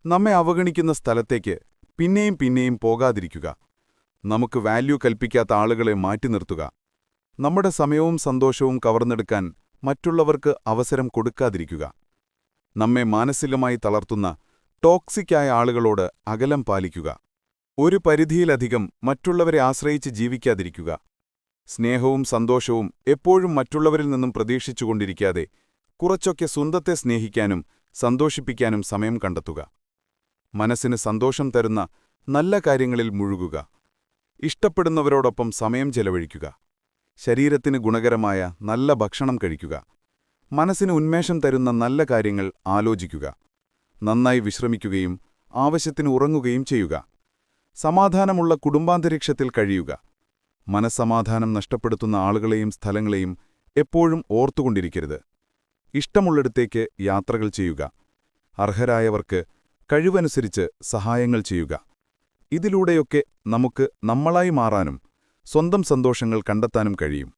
നമ്മെ അവഗണിക്കുന്ന സ്ഥലത്തേക്ക് പിന്നെയും പിന്നെയും പോകാതിരിക്കുക. നമുക്ക് വാല്യൂ കൽപ്പിക്കാത്ത ആളുകളെ മാറ്റി നിർത്തുക. നമ്മുടെ സമയവും സന്തോഷവും കവർന്നെടുക്കാൻ മറ്റുള്ളവർക്ക് അവസരം കൊടുക്കാതിരിക്കുക. നമ്മെ മാനസികമായി തളർത്തുന്ന ടോക്സിക്കായ ആളുകളോട് അകലം പാലിക്കുക. ഒരു പരിധിയിലധികം മറ്റുള്ളവരെ ആശ്രയിച്ച് ജീവിക്കാതിരിക്കുക. സ്നേഹവും സന്തോഷവും എപ്പോഴും മറ്റുള്ളവരിൽ നിന്നും പ്രതീക്ഷിച്ചുകൊണ്ടിരിക്കാതെ കുറച്ചൊക്കെ സ്വന്തത്തെ സ്നേഹിക്കാനും സന്തോഷിപ്പിക്കാനും സമയം കണ്ടെത്തുക. മനസ്സിന് സന്തോഷം തരുന്ന നല്ല കാര്യങ്ങളിൽ മുഴുകുക. ഇഷ്ടപ്പെടുന്നവരോടൊപ്പം സമയം ചെലവഴിക്കുക. ശരീരത്തിന് ഗുണകരമായ നല്ല ഭക്ഷണം കഴിക്കുക. മനസ്സിന് ഉന്മേഷം തരുന്ന നല്ല കാര്യങ്ങൾ ആലോചിക്കുക. നന്നായി വിശ്രമിക്കുകയും ആവശ്യത്തിന് ഉറങ്ങുകയും ചെയ്യുക. സമാധാനമുള്ള കുടുംബാന്തരീക്ഷത്തിൽ കഴിയുക. മനസ്സമാധാനം നഷ്ടപ്പെടുത്തുന്ന ആളുകളെയും സ്ഥലങ്ങളെയും എപ്പോഴും ഓർത്തുകൊണ്ടിരിക്കരുത്. ഇഷ്ടമുള്ളിടത്തേക്ക് യാത്രകൾ ചെയ്യുക. അർഹരായവർക്ക് കഴിവനുസരിച്ച് സഹായങ്ങൾ ചെയ്യുക. ഇതിലൂടെയൊക്കെ നമുക്ക് നമ്മളായി മാറാനും സ്വന്തം സന്തോഷങ്ങൾ കണ്ടെത്താനും കഴിയും.